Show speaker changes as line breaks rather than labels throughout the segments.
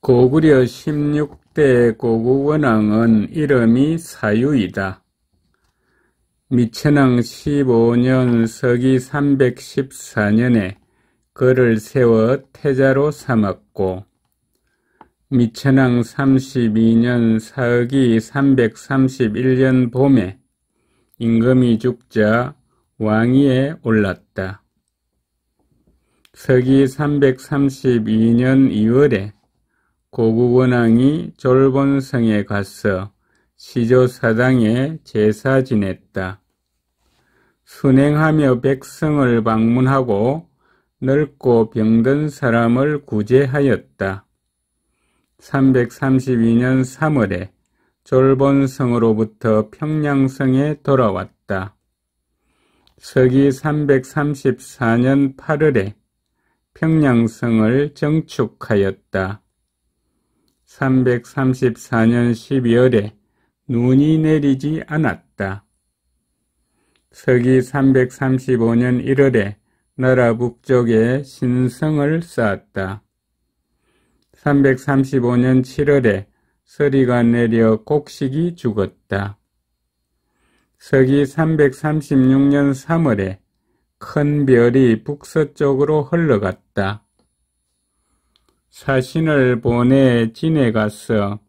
고구려 16대 고국원왕은 이름이 사유이다. 미천왕 15년 서기 314년에 그를 세워 태자로 삼았고, 미천왕 32년 사기 331년 봄에 임금이 죽자 왕위에 올랐다. 서기 332년 2월에 고국원왕이 졸본성에 가서 시조사당에 제사 지냈다. 순행하며 백성을 방문하고 늙고 병든 사람을 구제하였다. 332년 3월에 졸본성으로부터 평양성에 돌아왔다. 서기 334년 8월에 평양성을 정축하였다. 334년 12월에 눈이 내리지 않았다. 서기 335년 1월에 나라 북쪽에 신성을 쌓았다. 335년 7월에 서리가 내려 곡식이 죽었다. 서기 336년 3월에 큰 별이 북서쪽으로 흘러갔다. 사신을 보내 진에 가서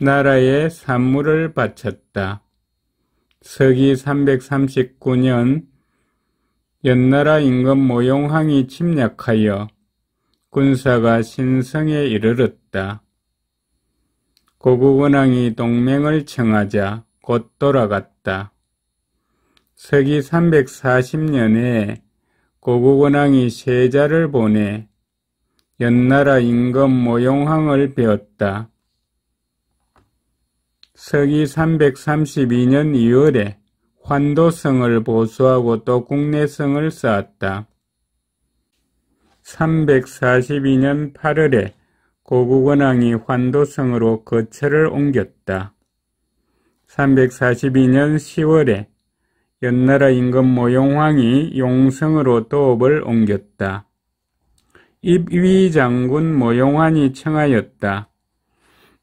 나라에 산물을 바쳤다. 서기 339년 연나라 임금 모용항이 침략하여 군사가 신성에 이르렀다. 고국원왕이 동맹을 청하자 곧 돌아갔다. 서기 340년에 고국원왕이 세자를 보내 연나라 임금 모용항을 베었다. 서기 332년 2월에 환도성을 보수하고 또 국내성을 쌓았다. 342년 8월에 고국원왕이 환도성으로 거처를 옮겼다. 342년 10월에 연나라 임금 모용황이 용성으로 도읍을 옮겼다. 입위장군 모용환이 청하였다.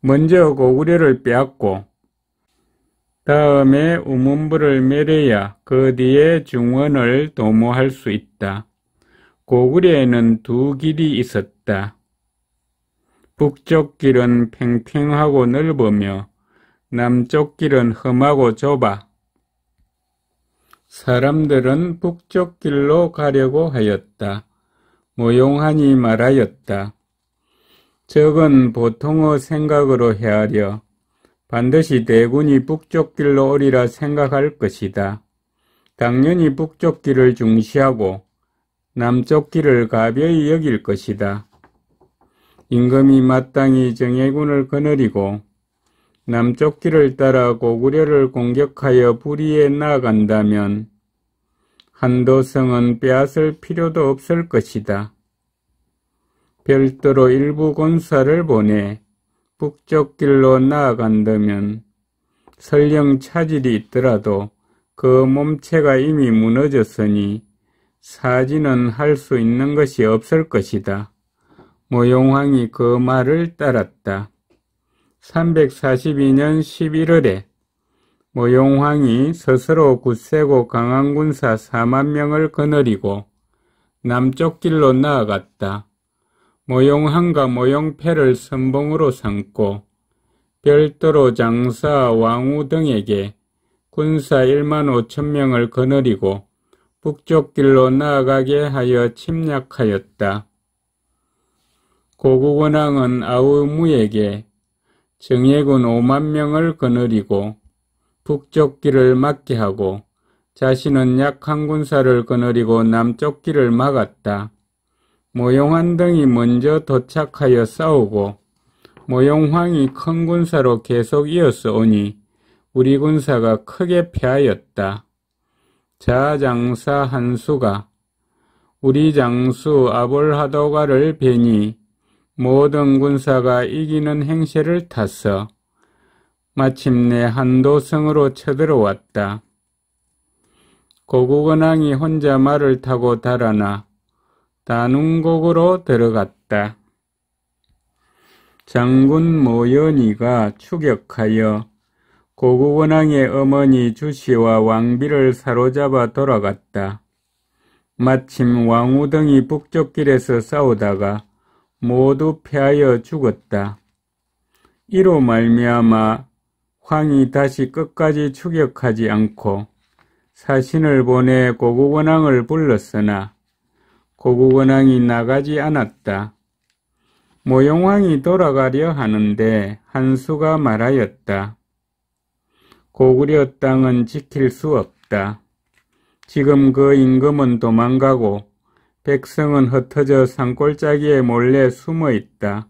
먼저 고구려를 빼앗고 다음에 우문부를 멸해야 그 뒤에 중원을 도모할 수 있다. 고구려에는 두 길이 있었다. 북쪽 길은 팽팽하고 넓으며 남쪽 길은 험하고 좁아 사람들은 북쪽 길로 가려고 하였다. 모용환이 말하였다. 적은 보통의 생각으로 헤아려 반드시 대군이 북쪽 길로 오리라 생각할 것이다. 당연히 북쪽 길을 중시하고 남쪽 길을 가벼이 여길 것이다. 임금이 마땅히 정예군을 거느리고 남쪽 길을 따라 고구려를 공격하여 불의에 나아간다면 한도성은 빼앗을 필요도 없을 것이다. 별도로 일부 군사를 보내 북쪽 길로 나아간다면 설령 차질이 있더라도 그 몸체가 이미 무너졌으니 사지는 할 수 있는 것이 없을 것이다. 모용황이 그 말을 따랐다. 342년 11월에 모용황이 스스로 굳세고 강한 군사 4만 명을 거느리고 남쪽 길로 나아갔다. 모용황과 모용패를 선봉으로 삼고 별도로 장사, 왕우 등에게 군사 1만 5천 명을 거느리고 북쪽 길로 나아가게 하여 침략하였다. 고국원왕은 아우무에게 정예군 5만 명을 거느리고 북쪽 길을 막게 하고 자신은 약한 군사를 거느리고 남쪽 길을 막았다. 모용환 등이 먼저 도착하여 싸우고 모용황이 큰 군사로 계속 이어서 오니 우리 군사가 크게 패하였다. 자장사 한수가 우리 장수 아볼하도가를 베니 모든 군사가 이기는 행세를 타서 마침내 한도성으로 쳐들어왔다. 고국원왕이 혼자 말을 타고 달아나 단웅곡으로 들어갔다. 장군 모연이가 추격하여 고국원왕의 어머니 주씨와 왕비를 사로잡아 돌아갔다. 마침 왕우등이 북쪽길에서 싸우다가 모두 패하여 죽었다. 이로 말미암아 황이 다시 끝까지 추격하지 않고 사신을 보내 고국원왕을 불렀으나 고국원왕이 나가지 않았다. 모용왕이 돌아가려 하는데 한수가 말하였다. 고구려 땅은 지킬 수 없다. 지금 그 임금은 도망가고 백성은 흩어져 산골짜기에 몰래 숨어 있다.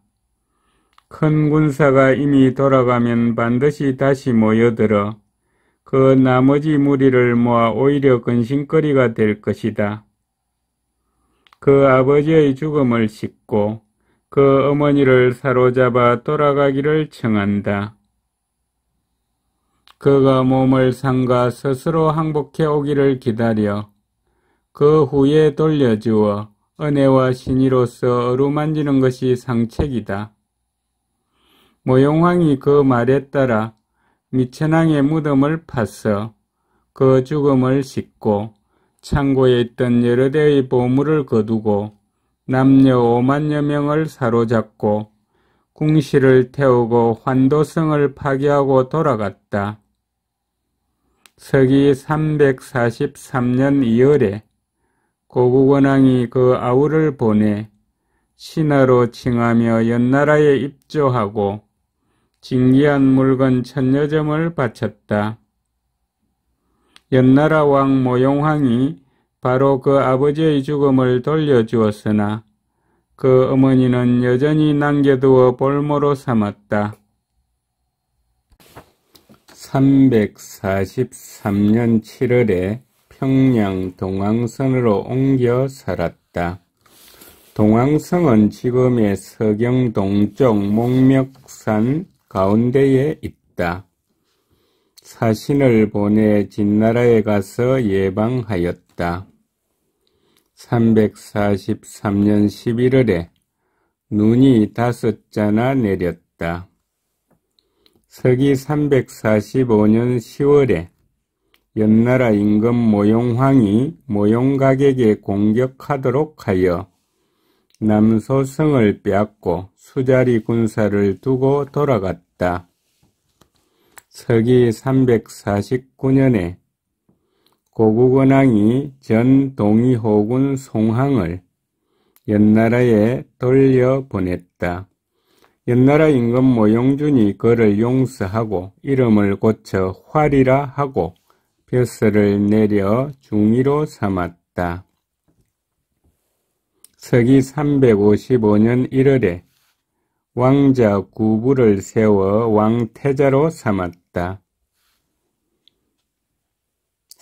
큰 군사가 이미 돌아가면 반드시 다시 모여들어 그 나머지 무리를 모아 오히려 근심거리가 될 것이다. 그 아버지의 죽음을 싣고 그 어머니를 사로잡아 돌아가기를 청한다. 그가 몸을 삼가 스스로 항복해 오기를 기다려 그 후에 돌려주어 은혜와 신의로서 어루만지는 것이 상책이다. 모용왕이 그 말에 따라 미천왕의 무덤을 파서 그 죽음을 싣고 창고에 있던 여러 대의 보물을 거두고 남녀 5만여 명을 사로잡고 궁시를 태우고 환도성을 파괴하고 돌아갔다. 서기 343년 2월에 고국원왕이 그 아우를 보내 신하로 칭하며 연나라에 입조하고 진귀한 물건 1000여 점을 바쳤다. 연나라 왕 모용왕이 바로 그 아버지의 죽음을 돌려주었으나 그 어머니는 여전히 남겨두어 볼모로 삼았다. 343년 7월에 평양 동왕선으로 옮겨 살았다. 동왕성은 지금의 서경 동쪽 목멱산 가운데에 있다. 사신을 보내 진나라에 가서 예방하였다. 343년 11월에 눈이 5자나 내렸다. 서기 345년 10월에 연나라 임금 모용황이 모용각에게 공격하도록 하여 남소성을 빼앗고 수자리 군사를 두고 돌아갔다. 서기 349년에 고국원왕이 전 동의호군 송항을 연나라에 돌려보냈다. 연나라 임금 모용준이 그를 용서하고 이름을 고쳐 활이라 하고 벼슬을 내려 중의로 삼았다. 서기 355년 1월에 왕자 구부를 세워 왕태자로 삼았다.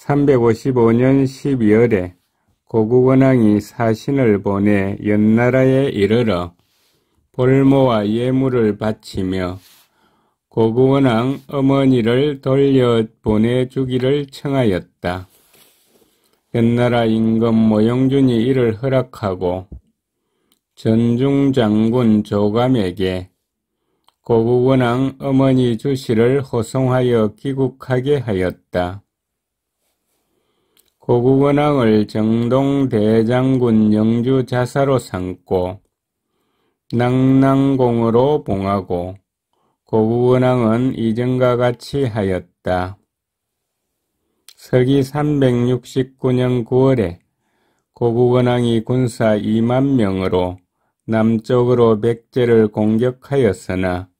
355년 12월에 고국원왕이 사신을 보내 연나라에 이르러 볼모와 예물을 바치며 고국원왕 어머니를 돌려보내주기를 청하였다. 연나라 임금 모용준이 이를 허락하고 전중장군 조감에게 고국원왕 어머니 주씨를 호송하여 귀국하게 하였다. 고국원왕을 정동대장군 영주자사로 삼고 낭낭공으로 봉하고 고국원왕은 이전과 같이 하였다. 서기 369년 9월에 고국원왕이 군사 2만 명으로 남쪽으로 백제를 공격하였으나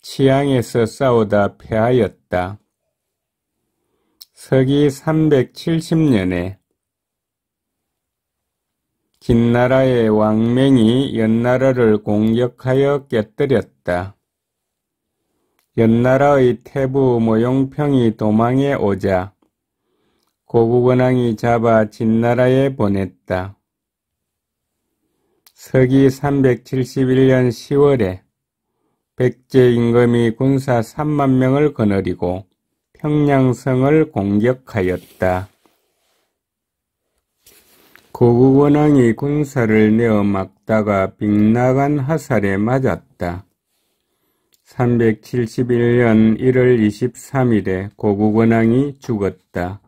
치양에서 싸우다 패하였다. 서기 370년에 진나라의 왕맹이 연나라를 공격하여 깨뜨렸다. 연나라의 태부 모용평이 도망해 오자 고국원왕이 잡아 진나라에 보냈다. 서기 371년 10월에 백제 임금이 군사 3만 명을 거느리고 평양성을 공격하였다. 고국원왕이 군사를 내어 막다가 빅나간 화살에 맞았다. 371년 1월 23일에 고국원왕이 죽었다.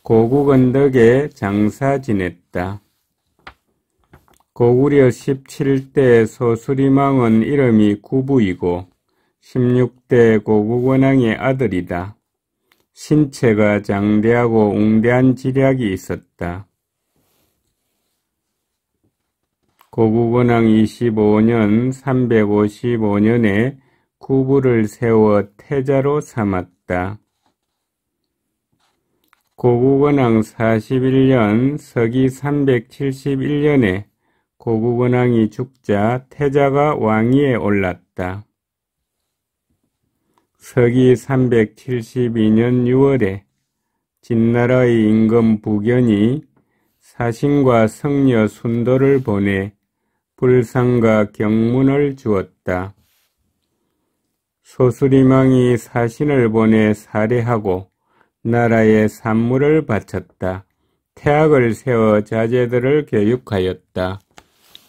고국은 덕에 장사 지냈다. 고구려 17대 소수림왕은 이름이 구부이고 16대 고국원왕의 아들이다. 신체가 장대하고 웅대한 지략이 있었다. 고국원왕 25년 355년에 구부를 세워 태자로 삼았다. 고국원왕 41년 서기 371년에 고국원왕이 죽자 태자가 왕위에 올랐다. 서기 372년 6월에 진나라의 임금 부견이 사신과 성녀 순도를 보내 불상과 경문을 주었다. 소수림왕이 사신을 보내 살해하고 나라에 산물을 바쳤다. 태학을 세워 자제들을 교육하였다.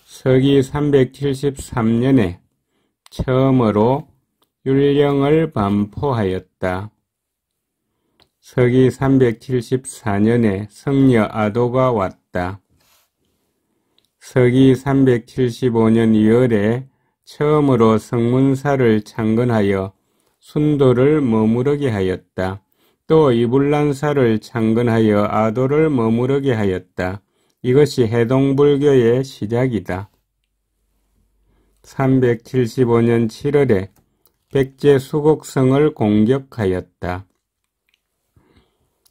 서기 373년에 처음으로 율령을 반포하였다. 서기 374년에 성녀 아도가 왔다. 서기 375년 2월에 처음으로 성문사를 창건하여 순도를 머무르게 하였다. 또 이불란사를 창건하여 아도를 머무르게 하였다. 이것이 해동불교의 시작이다. 375년 7월에 백제 수곡성을 공격하였다.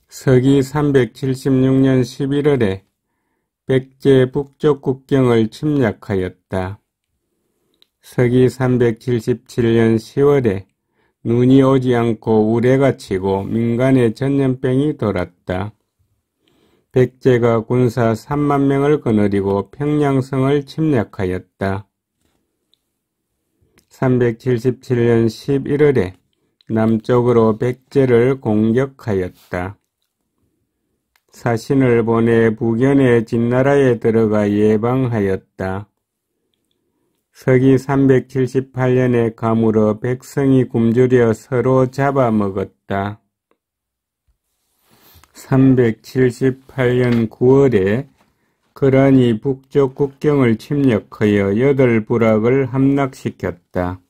서기 376년 11월에 백제 북쪽 국경을 침략하였다. 서기 377년 10월에 눈이 오지 않고 우레가 치고 민간에 전염병이 돌았다. 백제가 군사 3만 명을 거느리고 평양성을 침략하였다. 377년 11월에 남쪽으로 백제를 공격하였다. 사신을 보내 부견의 진나라에 들어가 예방하였다. 서기 378년에 가물어 백성이 굶주려 서로 잡아먹었다. 378년 9월에 거란이 북쪽 국경을 침략하여 8부락을 함락시켰다.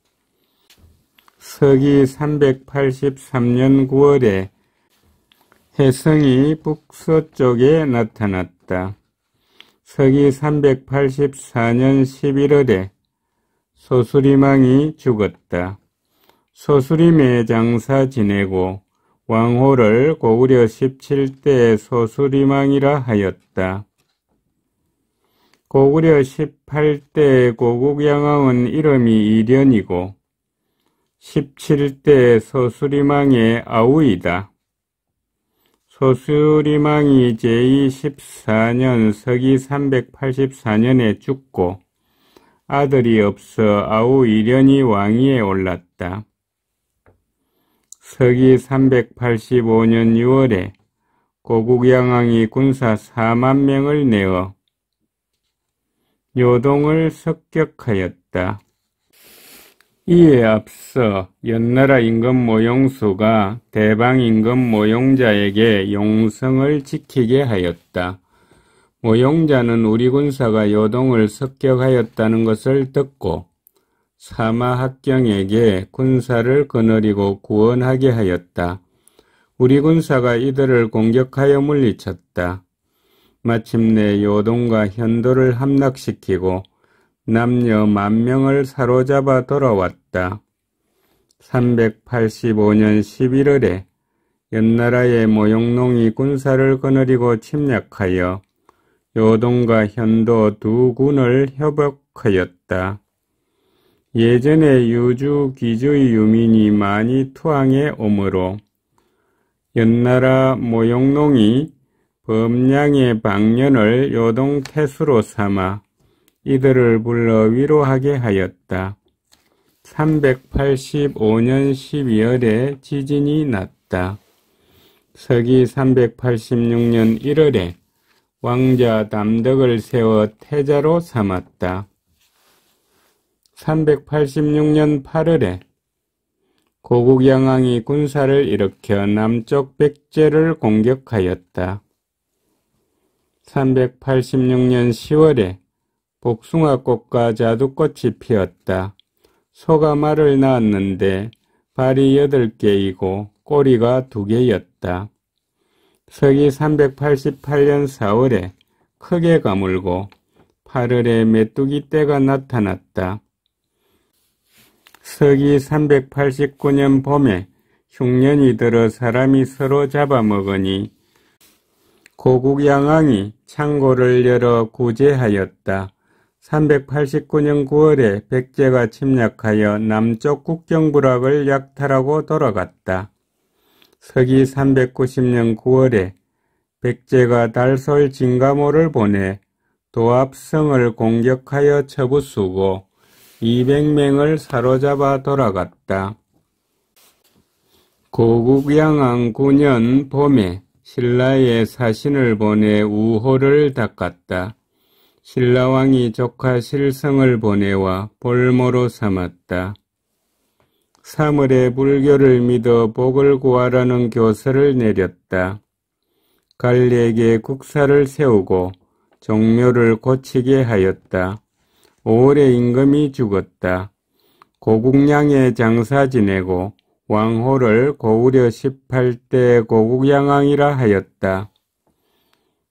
서기 383년 9월에 혜성이 북서쪽에 나타났다. 서기 384년 11월에 소수림왕이 죽었다. 소수림에 장사 지내고 왕호를 고구려 17대 소수림왕이라 하였다. 고구려 18대 고국양왕은 이름이 이련이고 17대 소수림왕의 아우이다. 소수림왕이 제14년 서기 384년에 죽고 아들이 없어 아우 이련이 왕위에 올랐다. 서기 385년 6월에 고국양왕이 군사 4만 명을 내어 요동을 습격하였다. 이에 앞서 연나라 임금 모용수가 대방 임금 모용자에게 용성을 지키게 하였다. 모용자는 우리 군사가 요동을 습격하였다는 것을 듣고 사마학경에게 군사를 거느리고 구원하게 하였다. 우리 군사가 이들을 공격하여 물리쳤다. 마침내 요동과 현도를 함락시키고 남녀 10,000명을 사로잡아 돌아왔다. 385년 11월에 연나라의 모용농이 군사를 거느리고 침략하여 요동과 현도 두 군을 협박하였다. 예전에 유주 기주의 유민이 많이 투항해 오므로 연나라 모용농이 범량의 방련을 요동 태수로 삼아 이들을 불러 위로하게 하였다. 385년 12월에 지진이 났다. 서기 386년 1월에 왕자 담덕을 세워 태자로 삼았다. 386년 8월에 고국양왕이 군사를 일으켜 남쪽 백제를 공격하였다. 386년 10월에 복숭아꽃과 자두꽃이 피었다. 소가 말을 낳았는데 발이 8개이고 꼬리가 2개였다. 서기 388년 4월에 크게 가물고 8월에 메뚜기 떼가 나타났다. 서기 389년 봄에 흉년이 들어 사람이 서로 잡아먹으니 고국양왕이 창고를 열어 구제하였다. 389년 9월에 백제가 침략하여 남쪽 국경부락을 약탈하고 돌아갔다. 서기 390년 9월에 백제가 달솔 진가모를 보내 도압성을 공격하여 쳐부수고 200명을 사로잡아 돌아갔다. 고국양왕 9년 봄에 신라에 사신을 보내 우호를 닦았다. 신라왕이 조카 실성을 보내와 볼모로 삼았다. 3월에 불교를 믿어 복을 구하라는 교서를 내렸다. 갈리에게 국사를 세우고 종묘를 고치게 하였다. 5월에 임금이 죽었다. 고국량에 장사 지내고 왕호를 고구려 18대 고국양왕이라 하였다.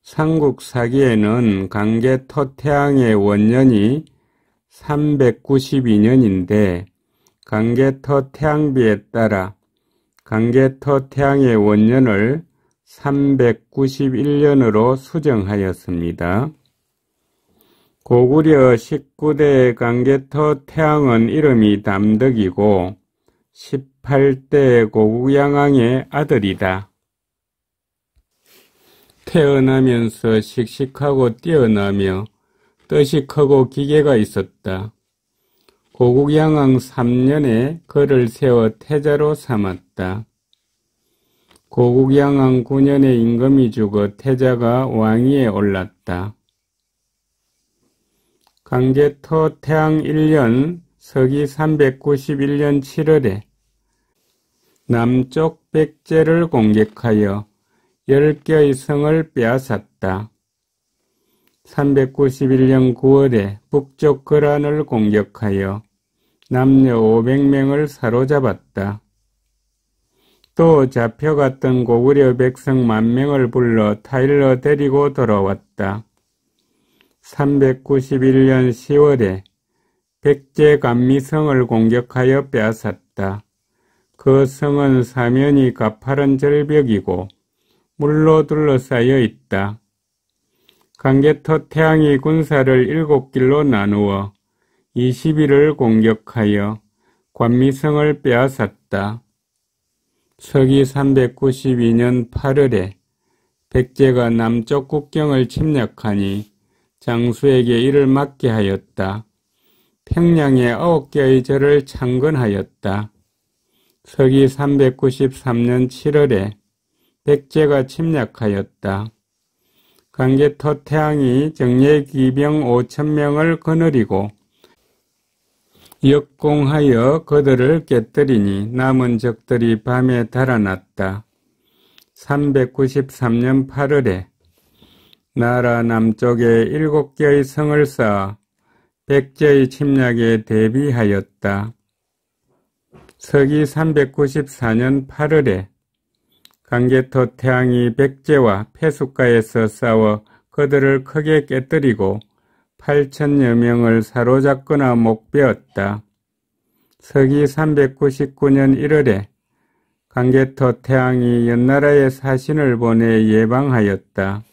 삼국사기에는 강개토태양의 원년이 392년인데 강개토태양비에 따라 강개토태양의 원년을 391년으로 수정하였습니다. 고구려 19대 강개토태양은 이름이 담덕이고 18대 고국양왕의 아들이다. 태어나면서 씩씩하고 뛰어나며 뜻이 크고 기계가 있었다. 고국양왕 3년에 그를 세워 태자로 삼았다. 고국양왕 9년에 임금이 죽어 태자가 왕위에 올랐다. 강개토태양 1년 서기 391년 7월에 남쪽 백제를 공격하여 10개의 성을 빼앗았다. 391년 9월에 북쪽 거란을 공격하여 남녀 500명을 사로잡았다. 또 잡혀갔던 고구려 백성 10,000명을 불러 타일러 데리고 돌아왔다. 391년 10월에 백제 감미성을 공격하여 빼앗았다. 그 성은 사면이 가파른 절벽이고 물로 둘러싸여 있다. 강개토태양이 군사를 7길로 나누어 20일을 공격하여 관미성을 빼앗았다. 서기 392년 8월에 백제가 남쪽 국경을 침략하니 장수에게 이를 맡게 하였다. 평양에 9개의 절을 창건하였다. 서기 393년 7월에 백제가 침략하였다. 강개토태양이 정예 기병 5,000명을 거느리고 역공하여 그들을 깨뜨리니 남은 적들이 밤에 달아났다. 393년 8월에 나라 남쪽에 7개의 성을 쌓아 백제의 침략에 대비하였다. 서기 394년 8월에 강개토태양이 백제와 폐숫가에서 싸워 그들을 크게 깨뜨리고 8,000여 명을 사로잡거나 목베었다. 서기 399년 1월에 강개토태양이 연나라에 사신을 보내 예방하였다.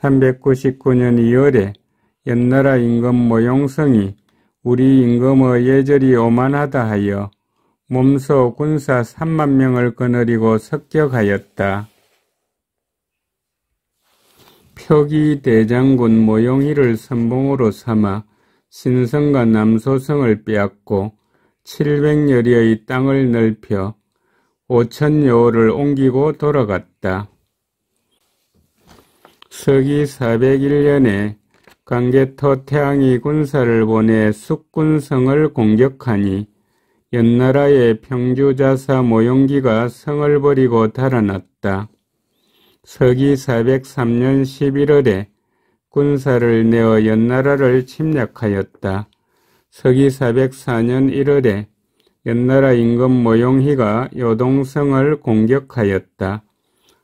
399년 2월에 연나라 임금 모용성이 우리 임금의 예절이 오만하다 하여 몸소 군사 30,000명을 거느리고 습격하였다. 표기 대장군 모용희를 선봉으로 삼아 신성과 남소성을 빼앗고 700여리의 땅을 넓혀 5,000여호를 옮기고 돌아갔다. 서기 401년에 강개토태양이 군사를 보내 숙군성을 공격하니 연나라의 평주자사 모용기가 성을 버리고 달아났다. 서기 403년 11월에 군사를 내어 연나라를 침략하였다. 서기 404년 1월에 연나라 임금 모용희가 요동성을 공격하였다.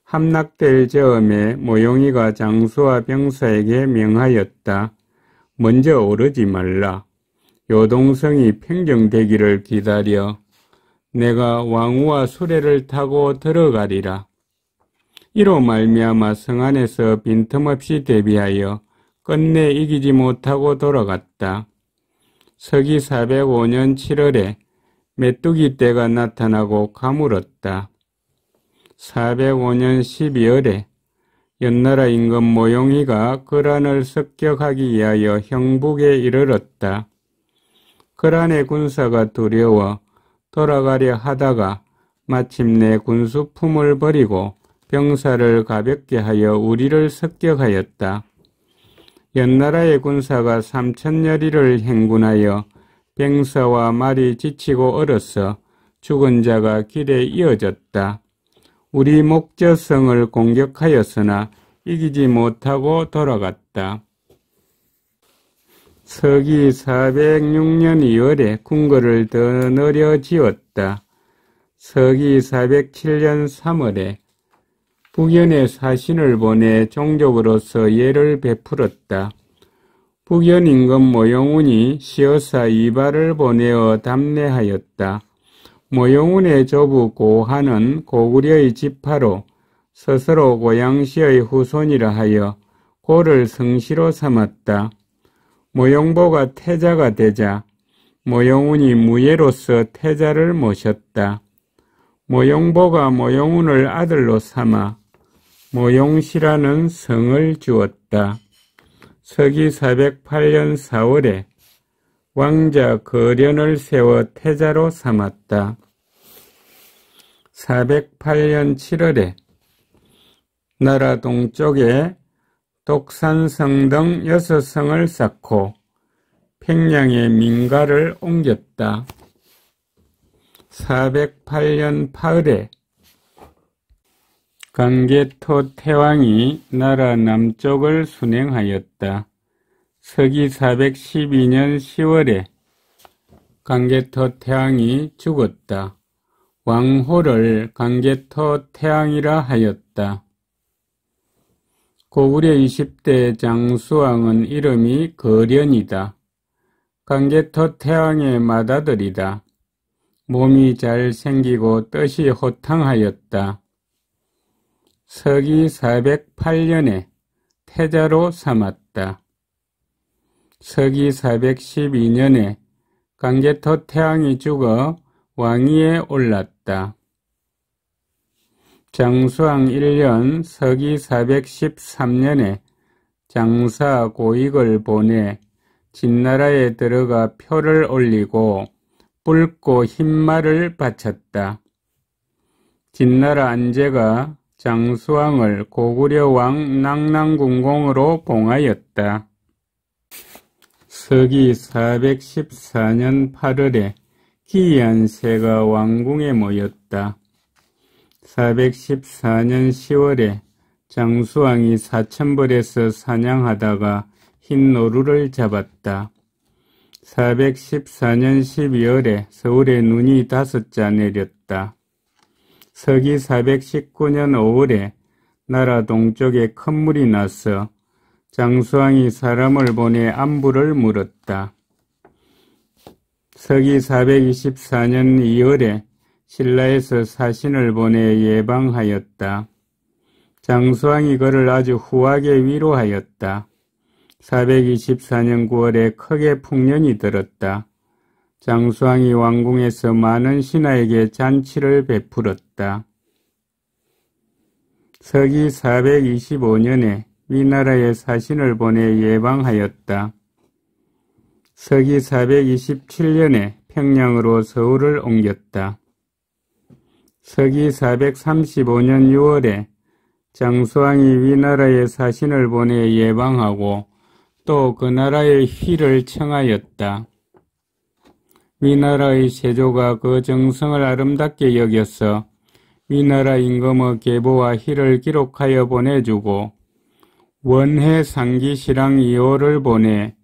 함락될 즈음에 모용희가 장수와 병사에게 명하였다. 먼저 오르지 말라. 요동성이 평정되기를 기다려 내가 왕후와 수레를 타고 들어가리라. 이로 말미암아 성 안에서 빈틈없이 대비하여 끝내 이기지 못하고 돌아갔다. 서기 405년 7월에 메뚜기 떼가 나타나고 가물었다. 405년 12월에 연나라 임금 모용희가 거란을 습격하기 위하여 형북에 이르렀다. 거란의 군사가 두려워 돌아가려 하다가 마침내 군수품을 버리고 병사를 가볍게 하여 우리를 습격하였다. 연나라의 군사가 3,000여리를 행군하여 병사와 말이 지치고 얼어서 죽은 자가 길에 이어졌다. 우리 목저성을 공격하였으나 이기지 못하고 돌아갔다. 서기 406년 2월에 궁궐을 더 늘여 지었다. 서기 407년 3월에 북연에 사신을 보내 종족으로서 예를 베풀었다. 북연 임금 모용운이 시어사 이발을 보내어 담례하였다. 모용운의 조부 고한은 고구려의 지파로 스스로 고양시의 후손이라 하여 고를 성시로 삼았다. 모용보가 태자가 되자 모용운이 무예로서 태자를 모셨다. 모용보가 모용운을 아들로 삼아 모용시라는 성을 주었다. 서기 408년 4월에 왕자 거련을 세워 태자로 삼았다. 408년 7월에 나라 동쪽에 독산성 등 6성을 쌓고 평양에 민가를 옮겼다. 408년 8월에 강개토 태왕이 나라 남쪽을 순행하였다. 서기 412년 10월에 강개토 태왕이 죽었다. 왕호를 강개토 태왕이라 하였다. 고구려 20대 장수왕은 이름이 거련이다. 강개토 태왕의 맏아들이다. 몸이 잘 생기고 뜻이 호탕하였다. 서기 408년에 태자로 삼았다. 서기 412년에 강개토 태왕이 죽어 왕위에 올랐다. 장수왕 1년 서기 413년에 장사 고익을 보내 진나라에 들어가 표를 올리고 붉고 흰 말을 바쳤다. 진나라 안제가 장수왕을 고구려 왕 낭랑궁공으로 봉하였다. 서기 414년 8월에 기이한 새가 왕궁에 모였다. 414년 10월에 장수왕이 사천벌에서 사냥하다가 흰 노루를 잡았다. 414년 12월에 서울에 눈이 5자 내렸다. 서기 419년 5월에 나라 동쪽에 큰 물이 나서 장수왕이 사람을 보내 안부를 물었다. 서기 424년 2월에 신라에서 사신을 보내 예방하였다. 장수왕이 그를 아주 후하게 위로하였다. 424년 9월에 크게 풍년이 들었다. 장수왕이 왕궁에서 많은 신하에게 잔치를 베풀었다. 서기 425년에 위나라에 사신을 보내 예방하였다. 서기 427년에 평양으로 서울을 옮겼다. 서기 435년 6월에 장수왕이 위나라에 사신을 보내 예방하고 또 그 나라의 휘를 청하였다. 위나라의 세조가 그 정성을 아름답게 여겨서 위나라 임금의 계보와 희를 기록하여 보내주고 원해 상기 실랑 2호를 보내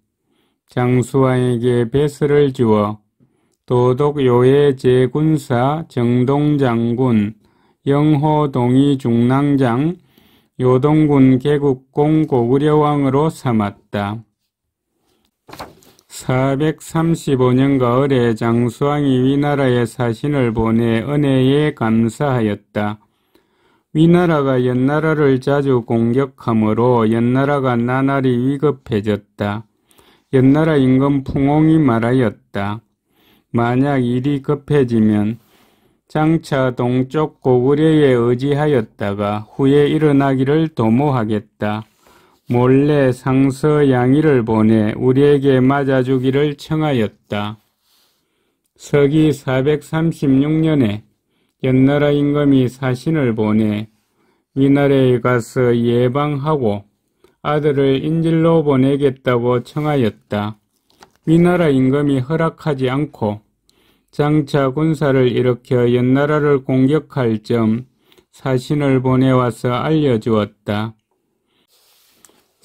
장수왕에게 배설을 주어 도독 요해 제군사 정동장군 영호동이 중랑장 요동군 개국공 고구려왕으로 삼았다. 435년 가을에 장수왕이 위나라에 사신을 보내 은혜에 감사하였다. 위나라가 연나라를 자주 공격하므로 연나라가 나날이 위급해졌다. 연나라 임금 풍옹이 말하였다. 만약 일이 급해지면 장차 동쪽 고구려에 의지하였다가 후에 일어나기를 도모하겠다. 몰래 상서 양의를 보내 우리에게 맞아주기를 청하였다. 서기 436년에 연나라 임금이 사신을 보내 위나라에 가서 예방하고 아들을 인질로 보내겠다고 청하였다. 위나라 임금이 허락하지 않고 장차 군사를 일으켜 연나라를 공격할 점 사신을 보내와서 알려주었다.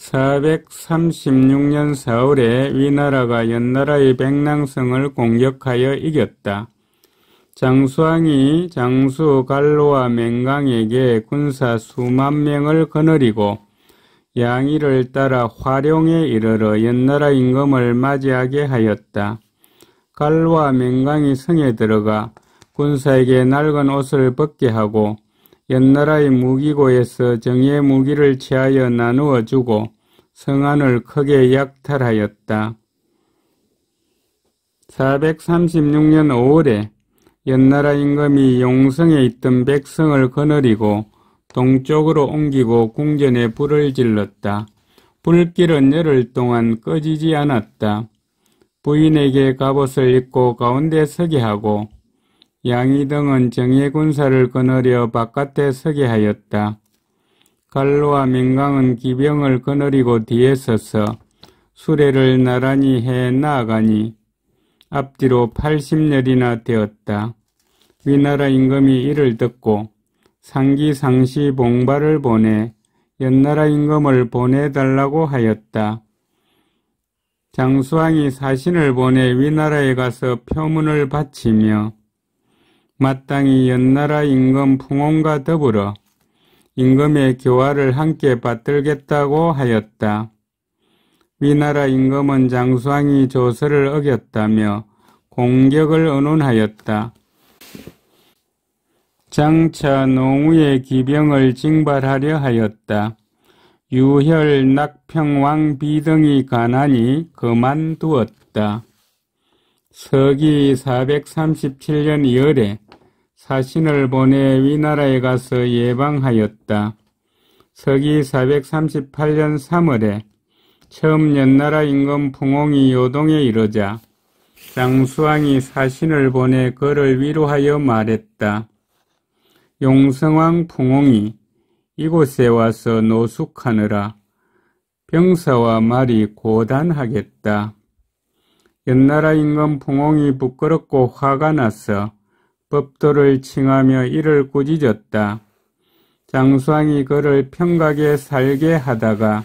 436년 4월에 위나라가 연나라의 백랑성을 공격하여 이겼다. 장수왕이 장수 갈로와 맹강에게 군사 수만 명을 거느리고 양의를 따라 화룡에 이르러 연나라 임금을 맞이하게 하였다. 갈로와 맹강이 성에 들어가 군사에게 낡은 옷을 벗게 하고 연나라의 무기고에서 정예 무기를 취하여 나누어 주고 성안을 크게 약탈하였다. 436년 5월에 연나라 임금이 용성에 있던 백성을 거느리고 동쪽으로 옮기고 궁전에 불을 질렀다. 불길은 열흘 동안 꺼지지 않았다. 부인에게 갑옷을 입고 가운데 서게 하고 양의 등은 정예군사를 거느려 바깥에 서게 하였다. 갈로와 맹강은 기병을 거느리고 뒤에 서서 수레를 나란히 해 나아가니 앞뒤로 80열이나 되었다. 위나라 임금이 이를 듣고 상기상시 봉발을 보내 연나라 임금을 보내달라고 하였다. 장수왕이 사신을 보내 위나라에 가서 표문을 바치며 마땅히 연나라 임금 풍옹과 더불어 임금의 교화를 함께 받들겠다고 하였다. 위나라 임금은 장수왕이 조서를 어겼다며 공격을 언론하였다. 장차 농우의 기병을 징발하려 하였다. 유혈, 낙평왕 비등이 가난히 그만두었다. 서기 437년 2월에 사신을 보내 위나라에 가서 예방하였다. 서기 438년 3월에 처음 연나라 임금 풍옹이 요동에 이르자 장수왕이 사신을 보내 그를 위로하여 말했다. 용성왕 풍옹이 이곳에 와서 노숙하느라 병사와 말이 고단하겠다. 연나라 임금 풍옹이 부끄럽고 화가 나서 법도를 칭하며 이를 꾸짖었다. 장수왕이 그를 평각에 살게 하다가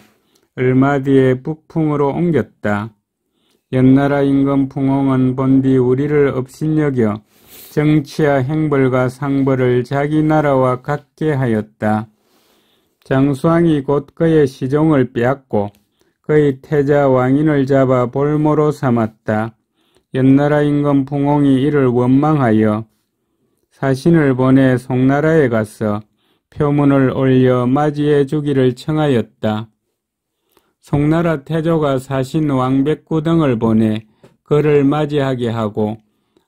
얼마 뒤에 북풍으로 옮겼다. 연나라 임금 풍옹은 본디 우리를 업신여겨 정치와 행벌과 상벌을 자기 나라와 같게 하였다. 장수왕이 곧 그의 시종을 빼앗고 그의 태자 왕인을 잡아 볼모로 삼았다. 연나라 임금 풍옹이 이를 원망하여 사신을 보내 송나라에 가서 표문을 올려 맞이해 주기를 청하였다. 송나라 태조가 사신 왕백구 등을 보내 그를 맞이하게 하고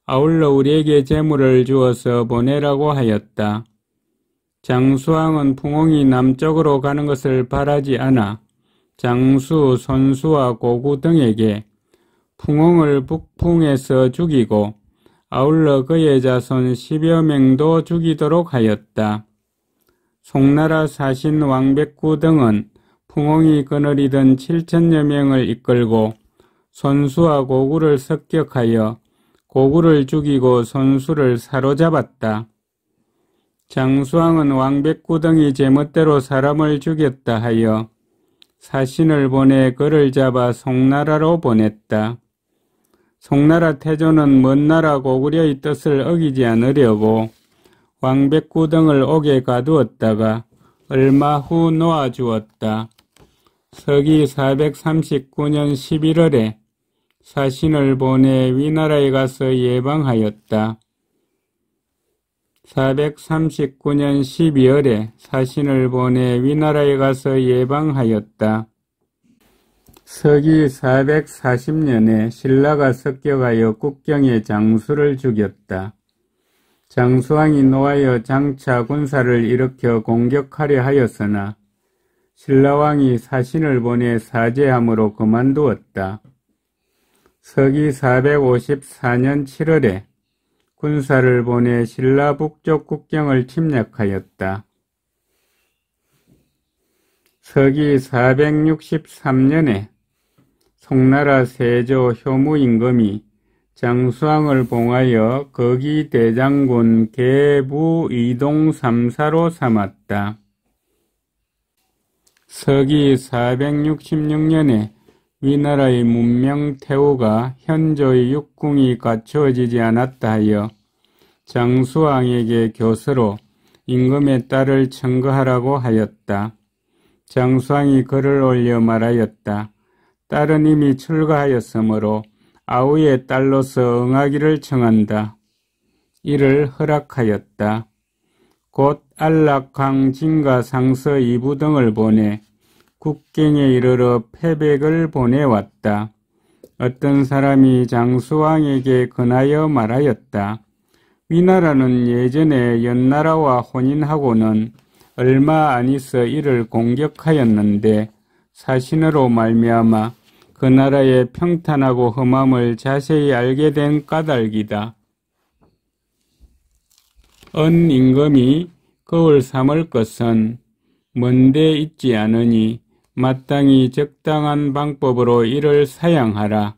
아울러 우리에게 재물을 주어서 보내라고 하였다. 장수왕은 풍옹이 남쪽으로 가는 것을 바라지 않아 장수, 손수와 고구 등에게 풍옹을 북풍에서 죽이고 아울러 그의 자손 10여 명도 죽이도록 하였다. 송나라 사신 왕백구 등은 풍옹이 거느리던 7천여 명을 이끌고 손수와 고구를 습격하여 고구를 죽이고 손수를 사로잡았다. 장수왕은 왕백구덩이 제멋대로 사람을 죽였다 하여 사신을 보내 그를 잡아 송나라로 보냈다. 송나라 태조는 먼 나라 고구려의 뜻을 어기지 않으려고 왕백구덩을 옥에 가두었다가 얼마 후 놓아주었다. 서기 439년 11월에 사신을 보내 위나라에 가서 예방하였다. 439년 12월에 사신을 보내 위나라에 가서 예방하였다. 서기 440년에 신라가 습격하여 국경의 장수를 죽였다. 장수왕이 노하여 장차 군사를 일으켜 공격하려 하였으나 신라왕이 사신을 보내 사죄함으로 그만두었다. 서기 454년 7월에 군사를 보내 신라 북쪽 국경을 침략하였다. 서기 463년에 송나라 세조 효무 임금이 장수왕을 봉하여 거기 대장군 계부 이동 3사로 삼았다. 서기 466년에 위나라의 문명 태후가 현조의 육궁이 갖추어지지 않았다 하여 장수왕에게 교서로 임금의 딸을 청거하라고 하였다. 장수왕이 글을 올려 말하였다. 딸은 이미 출가하였으므로 아우의 딸로서 응하기를 청한다. 이를 허락하였다. 곧 안락강 진가 상서 2부 등을 보내 국경에 이르러 패백을 보내왔다. 어떤 사람이 장수왕에게 권하여 말하였다. 위나라는 예전에 연나라와 혼인하고는 얼마 안 있어 이를 공격하였는데 사신으로 말미암아 그 나라의 평탄하고 험함을 자세히 알게 된 까닭이다. 은 임금이 거울 삼을 것은 먼데 있지 않으니 마땅히 적당한 방법으로 이를 사양하라.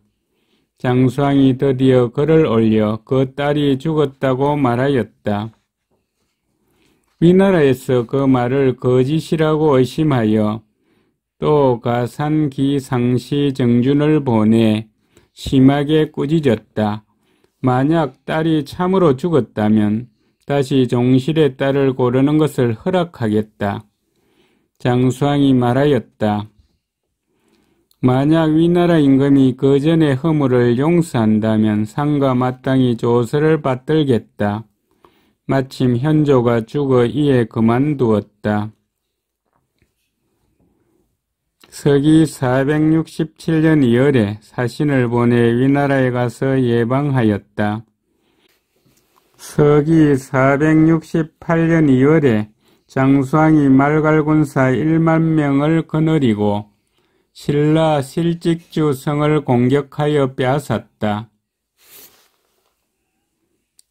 장수왕이 드디어 글을 올려 그 딸이 죽었다고 말하였다. 위나라에서 그 말을 거짓이라고 의심하여 또 가산기상시 정준을 보내 심하게 꾸짖었다. 만약 딸이 참으로 죽었다면 다시 종실의 딸을 고르는 것을 허락하겠다. 장수왕이 말하였다. 만약 위나라 임금이 그 전의 허물을 용서한다면 상과 마땅히 조서를 받들겠다. 마침 현조가 죽어 이에 그만두었다. 서기 467년 2월에 사신을 보내 위나라에 가서 예방하였다. 서기 468년 2월에 장수왕이 말갈군사 1만 명을 거느리고 신라 실직주 성을 공격하여 빼앗았다.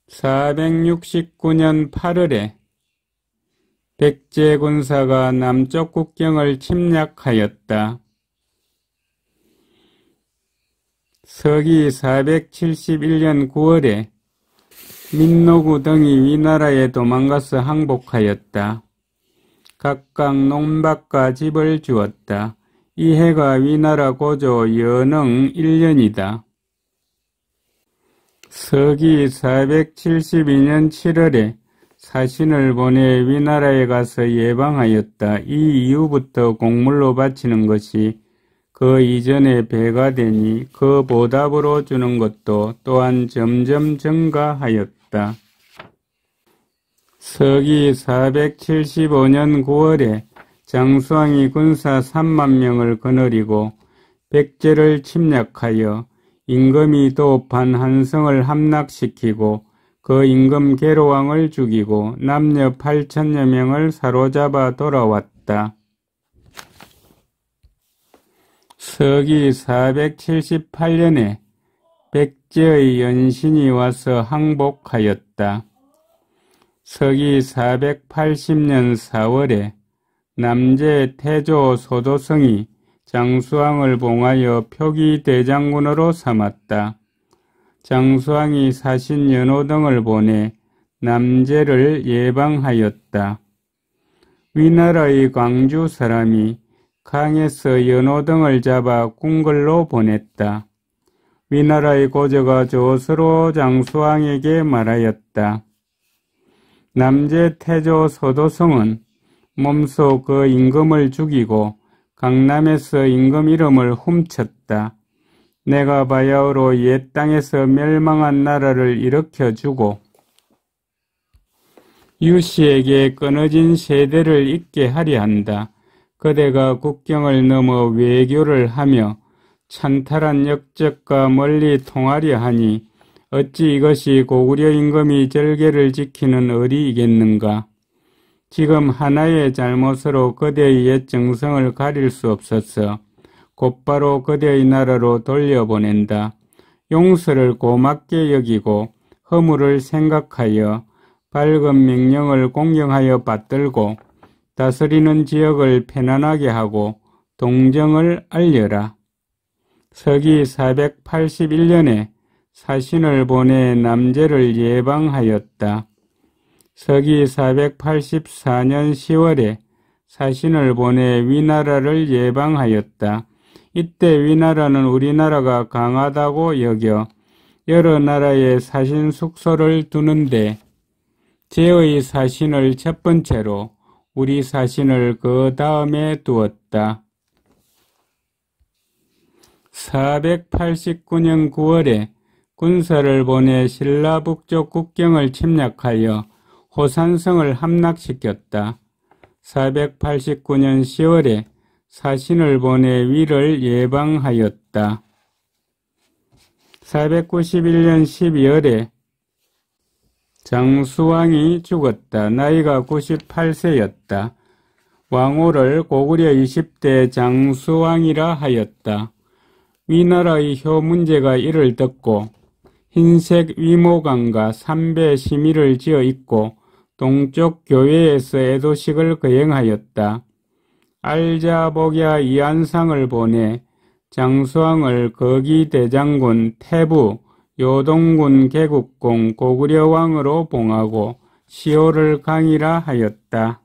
469년 8월에 백제군사가 남쪽 국경을 침략하였다. 서기 471년 9월에 민노구 등이 위나라에 도망가서 항복하였다. 각각 논밭과 집을 주었다. 이 해가 위나라 고조 연흥 1년이다. 서기 472년 7월에 사신을 보내 위나라에 가서 예방하였다. 이 이후부터 공물로 바치는 것이 그 이전에 배가 되니 그 보답으로 주는 것도 또한 점점 증가하였다. 서기 475년 9월에 장수왕이 군사 3만 명을 거느리고 백제를 침략하여 임금이 도읍한 한성을 함락시키고 그 임금 계로왕을 죽이고 남녀 8천여 명을 사로잡아 돌아왔다. 서기 478년에 백제의 연신이 와서 항복하였다. 서기 480년 4월에 남제 태조 소도성이 장수왕을 봉하여 표기대장군으로 삼았다. 장수왕이 사신 연호 등을 보내 남제를 예방하였다. 위나라의 광주 사람이 강에서 연호 등을 잡아 궁궐로 보냈다. 위나라의 고조가 조서로 장수왕에게 말하였다. 남제 태조 서도성은 몸소 그 임금을 죽이고 강남에서 임금 이름을 훔쳤다. 내가 바야흐로 옛 땅에서 멸망한 나라를 일으켜주고 유씨에게 끊어진 세대를 잇게 하려 한다. 그대가 국경을 넘어 외교를 하며 찬탈한 역적과 멀리 통하려 하니 어찌 이것이 고구려 임금이 절개를 지키는 의리이겠는가. 지금 하나의 잘못으로 그대의 옛 정성을 가릴 수 없어서 곧바로 그대의 나라로 돌려보낸다. 용서를 고맙게 여기고 허물을 생각하여 밝은 명령을 공경하여 받들고 다스리는 지역을 편안하게 하고 동정을 알려라. 서기 481년에 사신을 보내 남제를 예방하였다. 서기 484년 10월에 사신을 보내 위나라를 예방하였다. 이때 위나라는 우리나라가 강하다고 여겨 여러 나라에 사신 숙소를 두는데 제의 사신을 첫 번째로 우리 사신을 그 다음에 두었다. 489년 9월에 군사를 보내 신라 북쪽 국경을 침략하여 호산성을 함락시켰다. 489년 10월에 사신을 보내 위를 예방하였다. 491년 12월에 장수왕이 죽었다. 나이가 98세였다. 왕후를 고구려 20대 장수왕이라 하였다. 위나라의 효 문제가 이를 듣고 흰색 위모강과 삼배 심의를 지어 있고 동쪽 교회에서 애도식을 거행하였다. 알자복야 이안상을 보내 장수왕을 거기대장군 태부 요동군 개국공 고구려왕으로 봉하고 시호를 강이라 하였다.